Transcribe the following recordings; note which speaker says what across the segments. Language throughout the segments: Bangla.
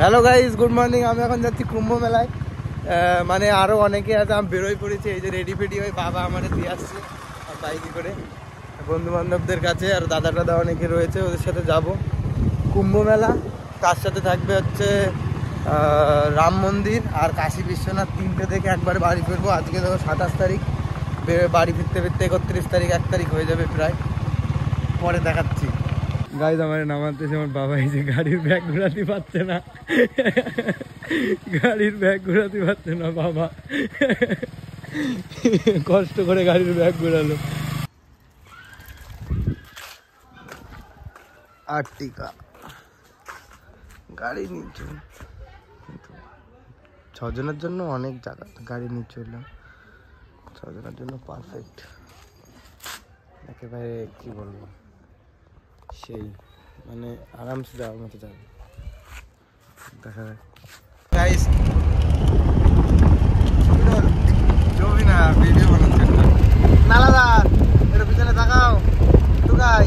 Speaker 1: Hello guys, good morning. আমি এখন যাচ্ছি কুম্ভ মেলায়। মানে আরও অনেকে আছে, আমি বেরোই পড়েছি। এই যে রেডি ফেডি হয়ে বাবা আমাদের দিয়ে আসছে বাইকে করে বন্ধু বান্ধবদের কাছে, আর দাদা টাদা অনেকে রয়েছে, ওদের সাথে যাব কুম্ভ মেলা। তার সাথে থাকবে হচ্ছে রাম মন্দির আর কাশী বিশ্বনাথ, তিনটে দেখে একবারে বাড়ি ফিরবো। আজকে দেখো 27 তারিখ, বাড়ি ফিরতে ফিরতে 31 তারিখ, 1 তারিখ হয়ে যাবে প্রায়। পরে দেখাচ্ছি। গাইজ আমার নামাতেছে আমার বাবা, এই যে গাড়ির ব্যাগ ঘোরাতে পারছে না, গাড়ির ব্যাগ ঘোরাতে পারছে না বাবা, কষ্ট করে গাড়ির ব্যাগ ঘোরালো। আর্টিকা গাড়ি নিচু, 6 জনের জন্য অনেক জায়গা, গাড়ি নিচু হলাম 6 জনের জন্য পারফেক্ট একেবারে। কি বলবো, সেই মানে আরামসে যাওয়ার মতো যাবে। দেখা যাক গাইস, ছবি না ভিডিও বানাচ্ছে নালাদা, এর পিছনে তাকাও তো গাই।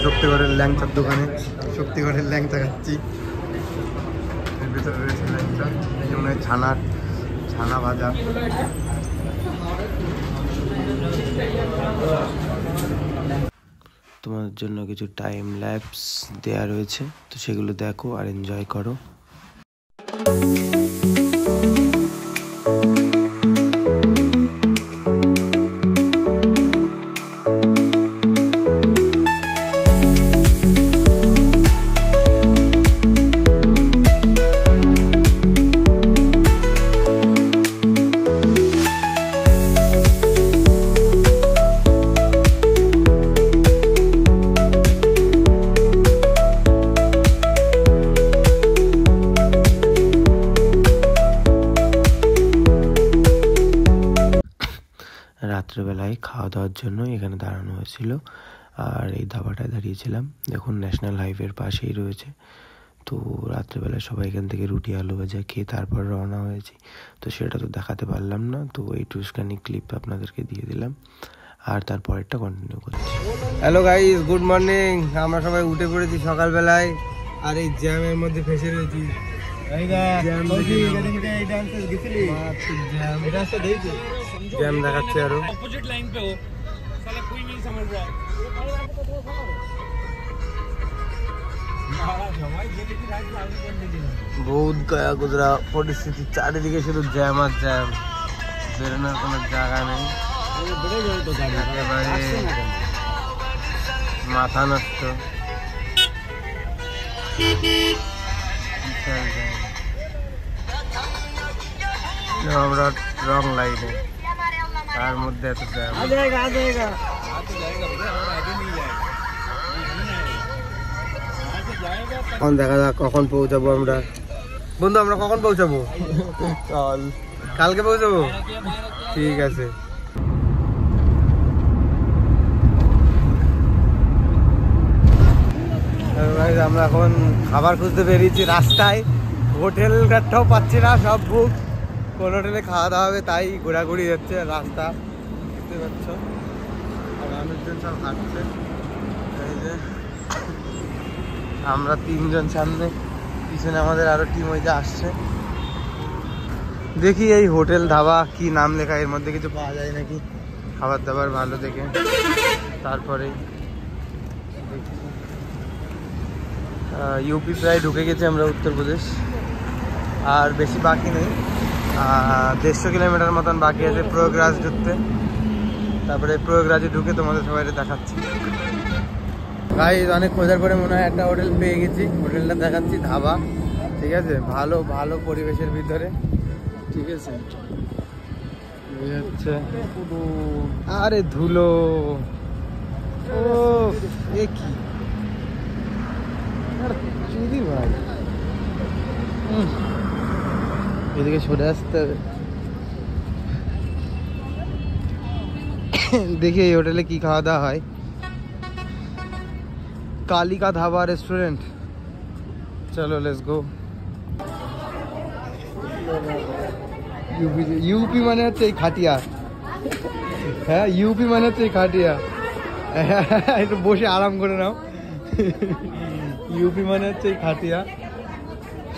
Speaker 1: শক্তিগড়ের ল্যাংচার দোকানে শক্তিগড়ের ল্যাংচা খাচ্ছি। এর ভিতরে রয়েছে ল্যাংচা, এই মনে হয় ছানা ভাজা। তোমাদের জন্য কিছু টাইম ল্যাপস দেয়া রয়েছে, তো সেগুলো দেখো আর এনজয় করো। রাত্রেবেলায় খাওয়া দাওয়ার জন্য এখানে দাঁড়ানো হয়েছিল, আর এই ধাবাটায় দাঁড়িয়েছিলাম। দেখুন ন্যাশনাল হাইওয়ের পাশেই রয়েছে। তো রাত্রেবেলায় সবাই এখান থেকে রুটি আলু ভাজা খেয়ে তারপর রওনা হয়েছি। তো সেটা তো দেখাতে পারলাম না, তো এই টুসখানি ক্লিপ আপনাদেরকে দিয়ে দিলাম, আর তারপরেরটা কন্টিনিউ করছি। Hello guys, good morning. আমরা সবাই উঠে পড়েছি সকালবেলায়, আর এই জ্যামের মধ্যে ফেসে রয়েছি। জ্যাম দেখাচ্ছে আরো। বহুত গয়া গুজরা পরিস্থিতি, চারিদিকে শুধু জ্যাম আর জ্যাম, বেরোনোর কোনো জায়গা নেই, একেবারে মাথা নষ্ট। আমরা রং লাইনে, তার মধ্যে এত জ্যাম। এখন দেখা যাক কখন পৌঁছাবো আমরা। বন্ধু আমরা কখন পৌঁছাবো? কালকে পৌঁছাবো, ঠিক আছে। আমরা এখন খাবার খুঁজতে বেরিয়েছি রাস্তায়, হোটেলটাও পাচ্ছি না, সব বুক। কোন হোটেলে খাওয়া দাওয়া হবে তাই ঘোরাঘুরি হচ্ছে রাস্তা, দেখতে পাচ্ছ। আর মানুষজন সব হাঁটছে, এই যে আমরা 3 জন সামনে, পিছনে আমাদের আরো টিম ওই যে আসছে। দেখি এই হোটেল ধাবা কি নাম লেখা, এর মধ্যে কিছু পাওয়া যায় নাকি খাবার দাবার ভালো দেখে। তারপরে ইউপি প্রায় ঢুকে গেছে আমরা, উত্তরপ্রদেশ আর বেশি বাকি নেই, 150 কিলোমিটার মতন বাকি আছে প্রয়াগরাজ ঢুকতে। তারপরে প্রয়াগরাজে ঢুকে তোমাদের সবাই দেখাচ্ছি। ভাই অনেক খোঁজার পরে মনে হয় একটা হোটেল পেয়ে গেছি, হোটেলটা দেখাচ্ছি, ধাবা, ঠিক আছে, ভালো ভালো পরিবেশের ভিতরে, ঠিক আছে। আরে ধুলো, ও এ কি চুরি ভাই, এদিকে সরে আসতে হবে। দেখি এই হোটেলে কি খাওয়া দাওয়া হয়। কালিকা ধাবা রেস্টুরেন্ট, চলো লেটস গো। ইউপি মানে হচ্ছে এই খাটিয়া, হ্যাঁ ইউপি মানে হচ্ছে এই খাটিয়া, একটু বসে আরাম করে নাও। ইউপি মানে হচ্ছে এই খাটিয়া,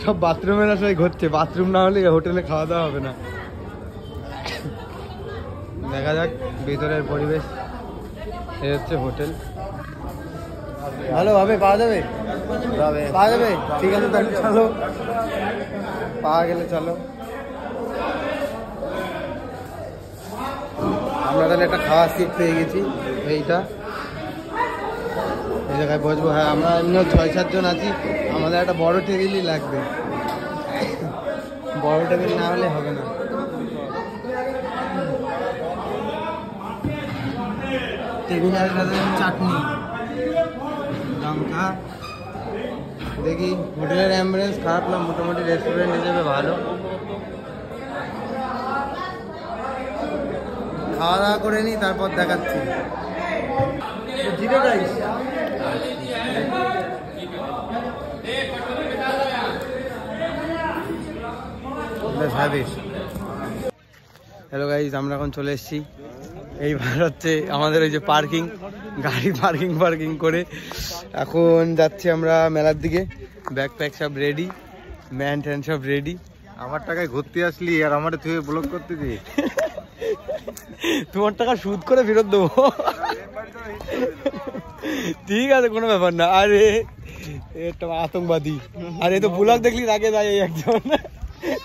Speaker 1: সব বাথরুমের আশায় ঘুরছে, বাথরুম না হলে হোটেলে খাওয়া দাওয়া হবে না। দেখা যাক ভিতরের পরিবেশ, এই হচ্ছে হোটেল। ভালোভাবে পাওয়া যাবে, পাওয়া যাবে, ঠিক আছে তাহলে চলো, পাওয়া গেলে চলো। আমরা তাহলে একটা খাওয়ার সিট পেয়ে গেছি, এইটা এই জায়গায় বসবো। হ্যাঁ আমরা এমনিও 6-7 জন আছি, আমাদের একটা বড় টেবিলই লাগবে, বড় টেবিল না হলে হবে না। টেবিলের সাথে চাটনি, লঙ্কা। দেখি হোটেলের অ্যাম্বিয়েন্স খারাপ না, মোটামুটি রেস্টুরেন্ট হিসেবে ভালো। খাওয়া দাওয়া করে নিই, তারপর দেখাচ্ছি। জিরে রাইস, হ্যালো গাইজ, আমরা এখন চলে এসেছি, এইবার হচ্ছে আমাদের ওই যে পার্কিং, গাড়ি পার্কিং করে এখন যাচ্ছি আমরা মেলার দিকে। ব্যাগ প্যাক সব রেডি, ম্যান ট্যান সব রেডি।
Speaker 2: আমার টাকায় ঘুরতে আসলি আর আমার তুই ব্লক করতে দি,
Speaker 1: তোমার টাকা সুদ করে ফেরত দেবো, ঠিক আছে কোনো ব্যাপার না। আরে এটা আতঙ্কবাদী, আরে তো ব্লগ দেখলি আগে যায় একজন,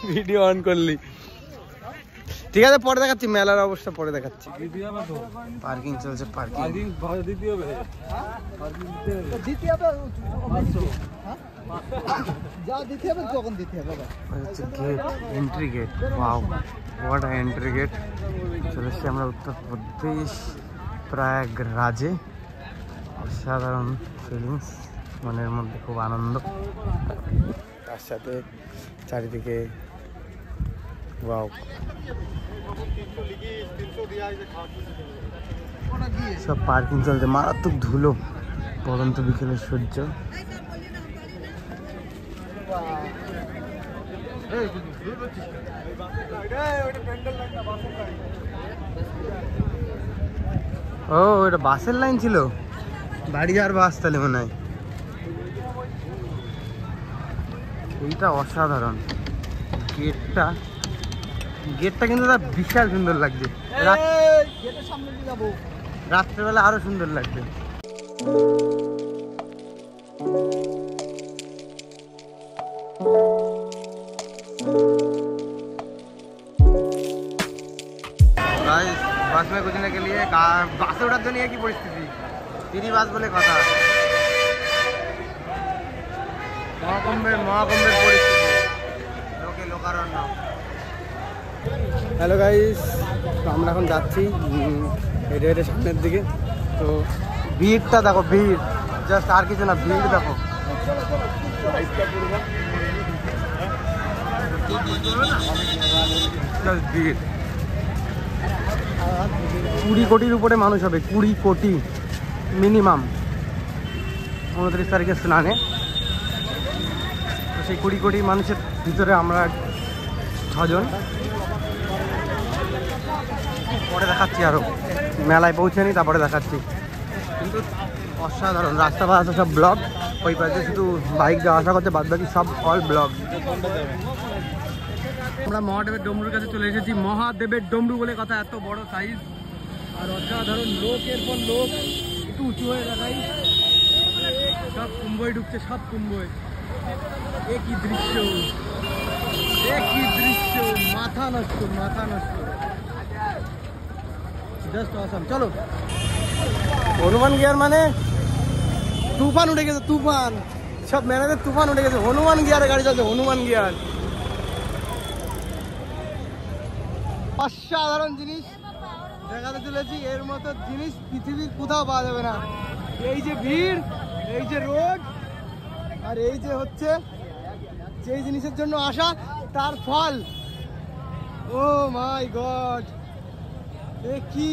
Speaker 1: ভিডিও অন করলি, ঠিক আছে পরে দেখাচ্ছি, মেলার অবস্থা পরে দেখাচ্ছি। পার্কিং চলছে, parking gate, entry gate, wow what a entry gate. চলে এসেছি আমরা উত্তরপ্রদেশ প্রয়াগরাজে, অসাধারণ ফিলিংস, মনের মধ্যে খুব আনন্দ, তার সাথে চারিদিকে ওয়াও, সব পার্কিং চলছে, মারাত্মক ধুলো, পরন্ত বিকেলের সূর্য। ও এটা বাসের লাইন ছিল, বাড়ি আর বাস তাহলে মনে হয়। এইটা অসাধারণ, গেটটা কিন্তু বিশাল সুন্দর লাগছে, রাত্রেবেলা আরো সুন্দর লাগছে। बस में घुसने के लिए बासे उठार जन्य की परिस्थिति, फ्री बास बोले कथा, महाकुम्भेर परिस्थिति, लोके लोकारण्य। हेलो गाइस, तो আমরা এখন যাচ্ছি হেঁটে হেঁটে সামনের দিকে। তো ভিড়টা দেখো, ভিড় জাস্ট, আর কিছু না, ভিড় দেখো, ভিড় 20 কোটির উপরে মানুষ হবে, 20 কোটি মিনিমাম 29 তারিখে স্নানে। তো সেই 20 কোটি মানুষের ভিতরে আমরা 6 জন। পরে দেখাচ্ছি, আরও মেলায় পৌঁছে নি তারপরে দেখাচ্ছি। কিন্তু অসাধারণ রাস্তা, বাস্তা সব ব্লক, ওই পাশে শুধু বাইক যাওয়া আসা করছে, বাদ বাকি সব অল ব্লক। আমরা মহাদেবের ডমরুর কাছে চলে এসেছি। মহাদেবের ডমরু বলে কথা, এত বড় সাইজ আর অসাধারণ, লোকের পর লোক, একটু উঁচু হয়ে দাঁড়াই, সব কুম্ভই ঢুকছে, সব কুম্ভই। একই দৃশ্য, একই দৃশ্য, মাথা নষ্ট, মাথা নষ্ট, জাস্ট অসাম। চলো, হনুমান গিয়ার মানে তুফান উঠে গেছে, তুফান, সব ম্যানেজার তুফান উঠে গেছে, হনুমান গিয়ারে গাড়ি চলছে, হনুমান গিয়ার। অসাধারণ জিনিস দেখাতে চলেছি, এর মতো জিনিস পৃথিবীর কোথাও পাওয়া যাবে না। এই যে ভিড়, এই যে রোড, আর এই যে হচ্ছে যেই জিনিসের জন্য আসা তার ফল। ও মাই গড, এ কি,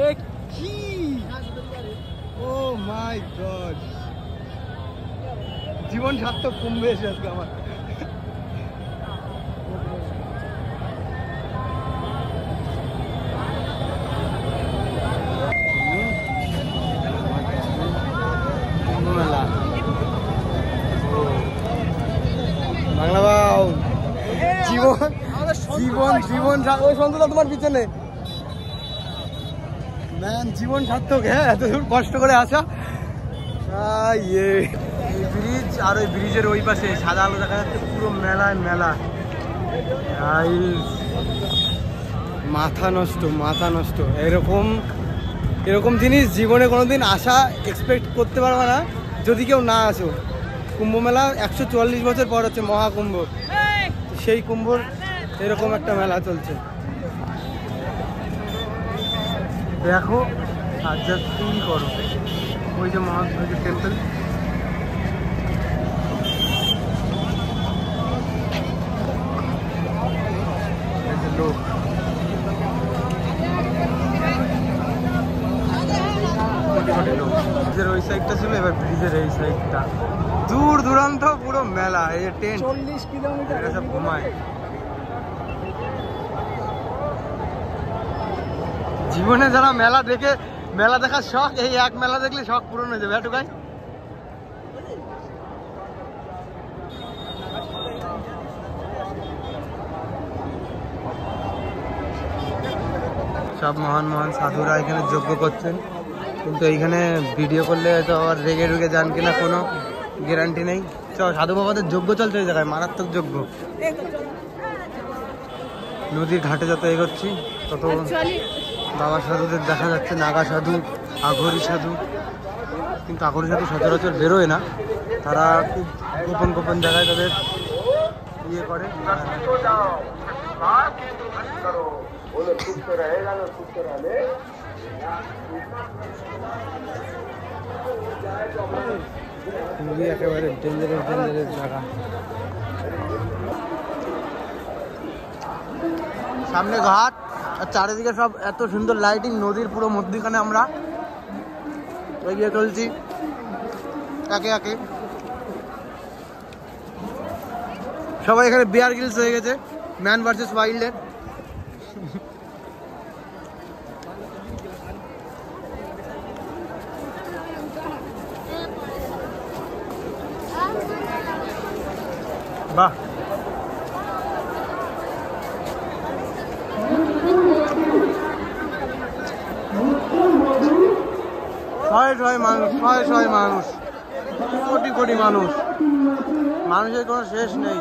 Speaker 1: এ কি, ও মাই গড, জীবন সার্থক কুম্ভে এসে আজকে আমার। বাংলা বাউ, জীবন জীবন জীবন, ওই সন্ততা তোমার পিছনে ম্যান, জীবন সার্থক। হ্যাঁ, এত দূর কষ্ট করে আসা। এই ব্রিজ, আর ওই ব্রিজের ওই পাশে সাদা আলো দেখা যাচ্ছে, পুরো মেলায় মেলা। মাথা নষ্ট, মাথা নষ্ট। এরকম এরকম জিনিস জীবনে কোনোদিন আসা এক্সপেক্ট করতে পারবে না যদি কেউ না আসো। কুম্ভ মেলা 144 বছর পর হচ্ছে মহাকুম্ভ, সেই কুম্ভর এরকম একটা মেলা চলছে। দেখো আর জাস্ট ফিল করো, ওই যে মহাকুম্ভের টেম্পল, লোক ব্রিজের ওই সাইডটা ছিল, এবার ব্রিজের এই সাইডটা, দূর দূরান্ত পুরো মেলা। এই যে টেন্ট, 40 কিলোমিটার সব ঘুমায়। জীবনে যারা মেলা দেখে, মেলা দেখার শখ, এই এক মেলা দেখলে শখ পূরণ হয়ে যাবে। এটুকাই সব মহান মহান সাধুরা এখানে যজ্ঞ করছেন, কিন্তু এইখানে ভিডিও করলে তো আবার রেগে ঢুকে যান কিনা কোনো গ্যারান্টি নেই। সাধু বাবাদের যজ্ঞ চলছে এই জায়গায়, মারাত্মক যজ্ঞ। নদীর ঘাটে যত এগোচ্ছি তত বাবা সাধুদের দেখা যাচ্ছে, নাগা সাধু, আঘরি সাধু। কিন্তু আঘরি সাধু সচরাচর বেরোয় না, তারা খুব গোপন গোপন জায়গায় তাদের ইয়ে করে। নদী একেবারে ডেঞ্জারাস ডেঞ্জারাস জায়গা। সামনে ঘাট আর চারিদিকে সব এত সুন্দর লাইটিং, নদীর পুরো মধ্যখানে আমরা এগিয়ে চলছি একে একে। সবাই এখানে বিয়ার গ্রিলস হয়ে গেছে, ম্যান ভার্সেস ওয়াইল্ডের। বাহ, শয়ে মানুষ, শয়ে মানুষ, কোটি কোটি মানুষ, মানুষের কোনো শেষ নেই।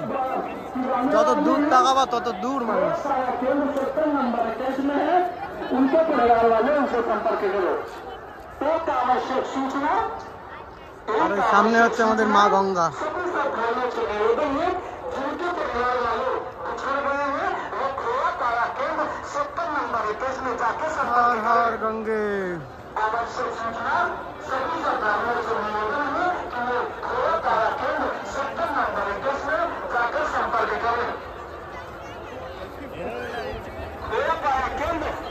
Speaker 1: যত দূর তাকাবা তত দূর মানুষ। আর ওই সামনে হচ্ছে আমাদের মা গঙ্গা। हर हर गंगे।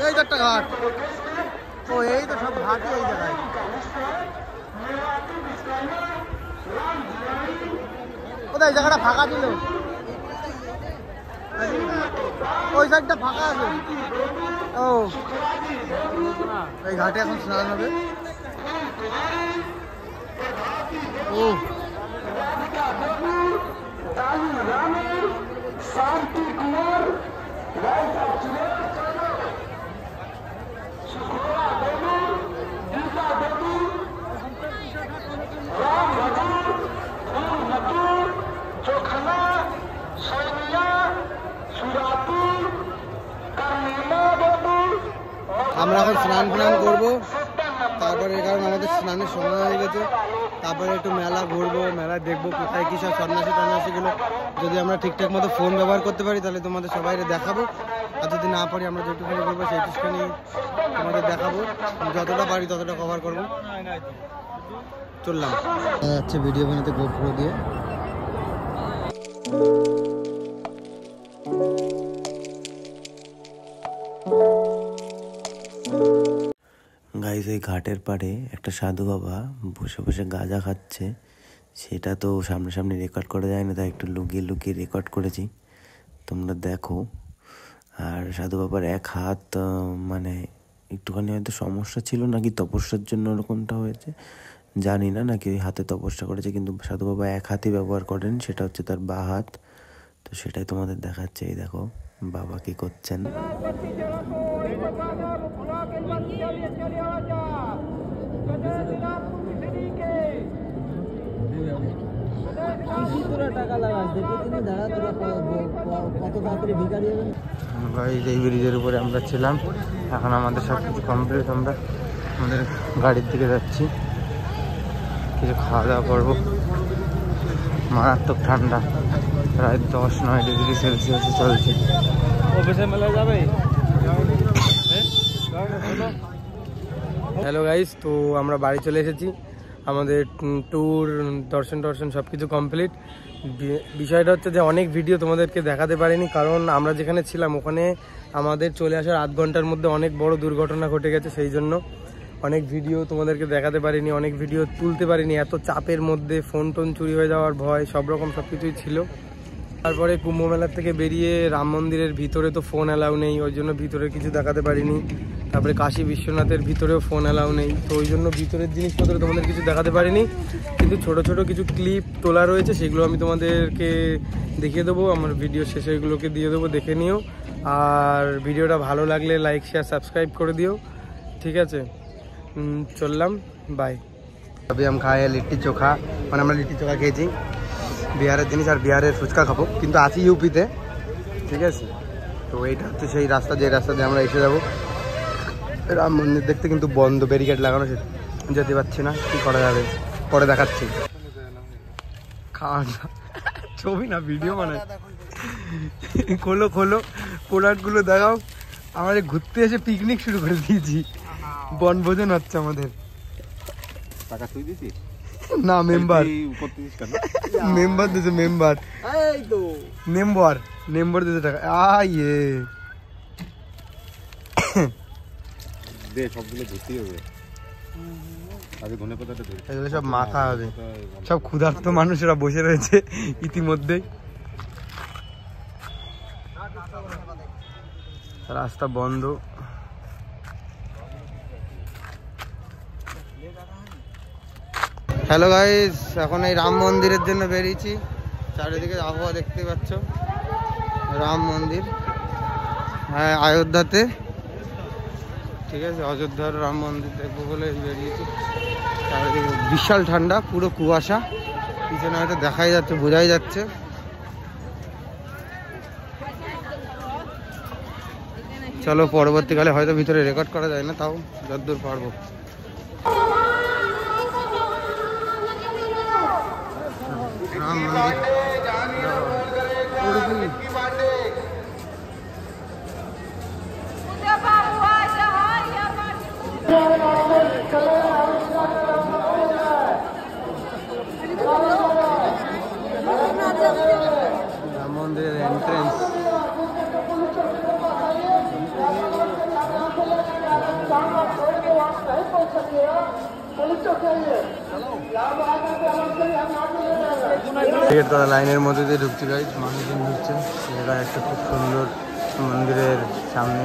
Speaker 1: এই একটা ঘাট, ও এই তো সব ঘাট এই জায়গায়। কোথায় জায়গাটা ফাঁকা ছিল, ওই সাইডটা ফাঁকা আছে। ও এই ঘাটে এখন স্নান হবে। ও আমরা এখন স্নান ফান করবো, তারপরে কারণ আমাদের স্নানের সময় হয়ে গেছে। তারপরে একটু মেলা ঘুরবো, মেলা দেখবো কোথায় কী সব সন্ন্যাসীগুলো। যদি আমরা ঠিকঠাক মতো ফোন ব্যবহার করতে পারি তাহলে তোমাদের সবাই দেখাবো, আর যদি না পারি আমরা যেটুকুনি করবো সেইটুকুনি তোমাদের দেখাবো। যতটা পারি ততটা কভার করবো। চললাম যাচ্ছে ভিডিও বানাতে গোপ্রো দিয়ে।
Speaker 3: গাইস, এই ঘাটের পাড়ে একটা সাধু বাবা বসে বসে গাঁজা খাচ্ছে। সেটা তো সামনাসামনি রেকর্ড করা যায় না, তাই একটু লুকিয়ে লুকিয়ে রেকর্ড করেছি, তোমরা দেখো। আর সাধু বাবার এক হাত মানে একটুখানি হয়তো সমস্যা ছিল, নাকি তপস্যার জন্য ওরকমটা হয়েছে জানি না, নাকি ওই হাতে তপস্যা করেছে, কিন্তু সাধু বাবা এক হাতই ব্যবহার করেন, সেটা হচ্ছে তার বাঁ হাত। তো সেটাই তোমাদের দেখাচ্ছে। এই দেখো বাবা কি করছেন।
Speaker 1: এই ব্রিজের উপরে আমরা ছিলাম, এখন আমাদের সব কিছু কমপ্লিট। আমরা আমাদের গাড়ির দিকে যাচ্ছি, কিছু খাওয়া দাওয়া করবো। মারাত্মক ঠান্ডা, প্রায় 10-9 ডিগ্রি সেলসিয়াসে চলছে। অফিসে মেলা যাবে। হ্যালো গাইস, তো আমরা বাড়ি চলে এসেছি। আমাদের ট্যুর দর্শন সব কিছু কমপ্লিট। বিষয়টা হচ্ছে যে অনেক ভিডিও তোমাদেরকে দেখাতে পারিনি, কারণ আমরা যেখানে ছিলাম ওখানে আমাদের চলে আসার আধ ঘন্টার মধ্যে অনেক বড় দুর্ঘটনা ঘটে গেছে। সেই জন্য অনেক ভিডিও তোমাদেরকে দেখাতে পারিনি, অনেক ভিডিও তুলতে পারিনি। এত চাপের মধ্যে ফোন টোন চুরি হয়ে যাওয়ার ভয়, সব রকম সব কিছুই ছিল। তারপরে কুম্ভ মেলার থেকে বেরিয়ে রাম মন্দিরের ভিতরে তো ফোন অ্যালাউ নেই, ওই জন্য ভিতরে কিছু দেখাতে পারিনি। তারপরে কাশী বিশ্বনাথের ভিতরেও ফোন অ্যালাউ নেই, তো ওই জন্য ভিতরের জিনিসপত্র তোমাদের কিছু দেখাতে পারিনি। কিন্তু ছোট ছোট কিছু ক্লিপ তোলা রয়েছে, সেগুলো আমি তোমাদেরকে দেখিয়ে দেবো। আমার ভিডিও শেষে এগুলোকে দিয়ে দেবো, দেখে নিও। আর ভিডিওটা ভালো লাগলে লাইক শেয়ার সাবস্ক্রাইব করে দিও, ঠিক আছে? চললাম, বাই। अभी हम खाए लिट्टी चोखा, মানে আমরা লিট্টি চোখা খেয়েছি, বিহারের জিনিস। আর বিহারের ফুচকা খাবো, কিন্তু আছি ইউপিতে, ঠিক আছে? তো এইটা হচ্ছে সেই রাস্তা, যে রাস্তা দিয়ে আমরা এসে যাবো। রাম মন্দির দেখতে কিন্তু বন্ধ, ব্যারিকেড লাগানো, যেতে পারছি না, কি করা যাবে, পরে দেখাচ্ছি। খাওয়া ছবি না ভিডিও মানে খোলো প্রোডাক্টগুলো দেখাও। আমরা ঘুরতে এসে পিকনিক শুরু করে দিয়েছি, বনভোজন হচ্ছে আমাদের।
Speaker 2: টাকা তুই দিছিস
Speaker 1: না, মেম্বার দিয়েছে, মেম্বার দিয়েছে টাকা। ইয়ে
Speaker 2: দে, সবগুলো ধুতেই হবে আগে, ধনেপাতাটা ধুই।
Speaker 1: এগুলো সব মাথা হবে। সব ক্ষুধার্ত মানুষেরা বসে রয়েছে ইতিমধ্যেই। রাস্তা বন্ধ। হ্যালো গাইস, এখন এই রাম মন্দিরের জন্য বেরিয়েছি। চারিদিকে আবহাওয়া দেখতে পাচ্ছ, রাম মন্দির, হ্যাঁ অযোধ্যাতে, ঠিক আছে? অযোধ্যার রাম মন্দির দেখবো বলে বেরিয়েছি। চারিদিকে বিশাল ঠান্ডা, পুরো কুয়াশা, পিছনে হয়তো দেখাই যাচ্ছে, বোঝাই যাচ্ছে। চলো, পরবর্তীকালে হয়তো ভিতরে রেকর্ড করা যায় না, তাও যতদূর পারবো। রাম মন্দির রাম মন্দিরের এন্ট্রেন্স। টিকিট করা লাইনের মধ্যে দিয়ে ঢুকছি গাইজ, মানুষজন ঢুকছে। এটা একটা খুব সুন্দর মন্দিরের সামনে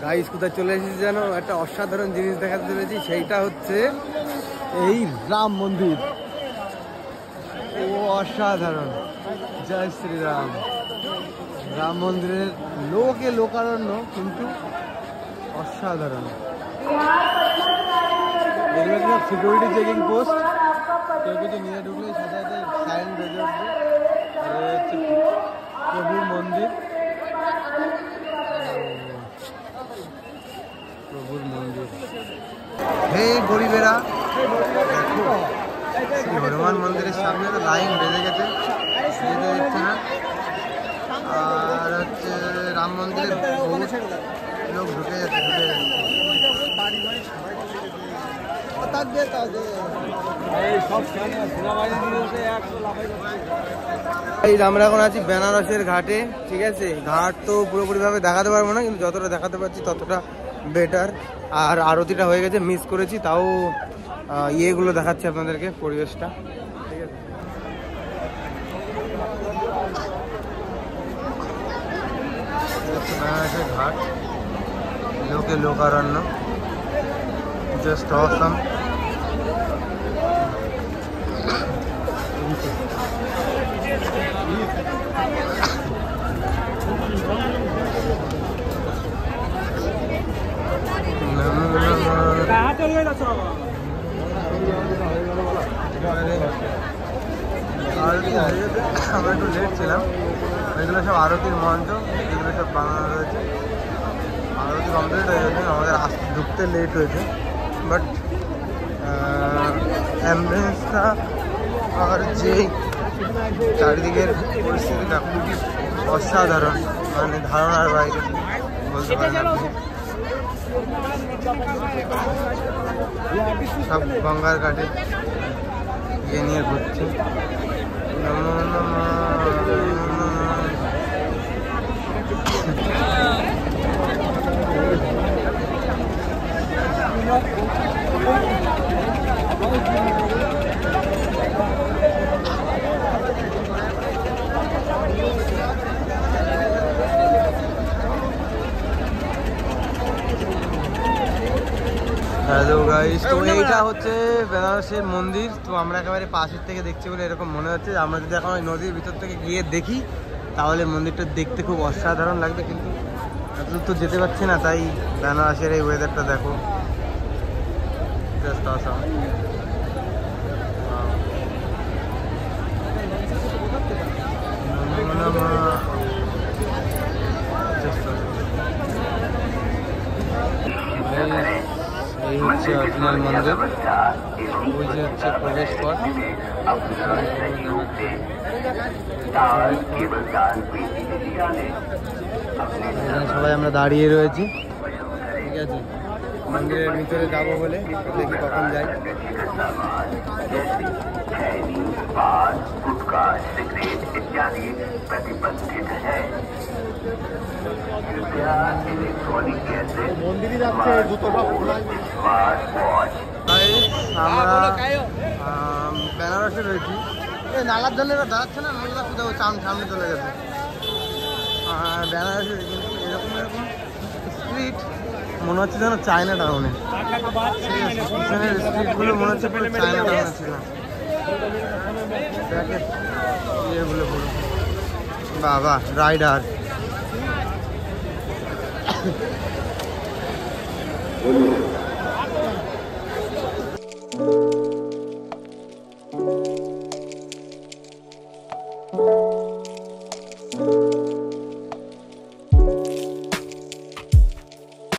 Speaker 1: গাইজ। কোথায় চলে এসেছি জানো? একটা অসাধারণ জিনিস দেখাতে চলেছি, সেইটা হচ্ছে এই রাম মন্দির। ও অসাধারণ, জয় শ্রীরাম। রাম মন্দিরের লোকে লোকারণ্য, কিন্তু অসাধারণ। এগুলো সিকিউরিটি চেকিং পোস্ট, কেউ কিছু নিয়ে ঢুকলে সাথে সাথে সাইন বেজে উঠবে। আর হচ্ছে প্রভুর মন্দির। প্রভুর মন্দির। হে গরিবেরা, দেখো শ্রী হনুমান মন্দিরের সামনে তো লাইন বেঁধে গেছে, যেতে দিচ্ছে না। আর হচ্ছে রাম মন্দিরে বহুত লোক ঢুকে যাচ্ছে, আমরা এখন আছি বেনারসের ঘাটে। ঠিক আছে, ঘাট তো পুরোপুরিভাবে দেখাতে পারবো না, কিন্তু যতটা দেখাতে পারছি ততটা বেটার। আর আরতিটা হয়ে গেছে, মিস করেছি, তাও ইয়েগুলো দেখাচ্ছি আপনাদেরকে, পরিবেশটা। ঠিক আছে, বেনারসের ঘাট, লোকে লোকারণ্য, জাস্ট অসাম। আমরা একটু লেট ছিলাম, এগুলো সব আরতির মঞ্চ, এগুলো সব বানানো রয়েছে। আরতি কমপ্লিট হয়ে গেছে, আমাদের আসতে ঢুকতে লেট হয়েছে, বাট অ্যাম্বুলেন্সটা আর যে চারিদিকের পরিস্থিতিটা খুবই অসাধারণ, মানে ধারণার বাইরে বলতে পারেন আপনি। সব গঙ্গার ঘাটে ইয়ে নিয়ে ঘুরছে। নমো নমঃ। হ্যালো গাইস, তো এইটা হচ্ছে বেনারসের মন্দির। তো আমরা একেবারে পাশের থেকে দেখছি বলে এরকম মনে হচ্ছে। আমরা যদি এখন ওই নদীর ভিতর থেকে গিয়ে দেখি তাহলে মন্দিরটা দেখতে খুব অসাধারণ লাগবে, কিন্তু এতদূর তো যেতে পারছি না, তাই বেনারসের এই ওয়েদারটা দেখো, জাস্ট অসাম। এই হচ্ছে অরিজিনাল মন্দির, ওই যে হচ্ছে প্রবেশ পথ। সবাই আমরা দাঁড়িয়ে রয়েছি, ঠিক আছে, মন্দিরের ভিতরে যাবো বলে, দেখি কখন যাই। মন্দিরে যাচ্ছে আমরা বেনারসে রয়েছি। এই নালার জন্য এবার দাঁড়াচ্ছে না, নালা কোথাও সামনে চলে গেছে। আর বেনারসে কিন্তু এরকম এরকম স্ট্রিট মনে হচ্ছে যেন চায়না টাউনে, পিছনের স্ট্রিটগুলো মনে হচ্ছে পুরো চায়না টাউনে ছিল। ইয়েগুলো পুরো বাবা রাইডার।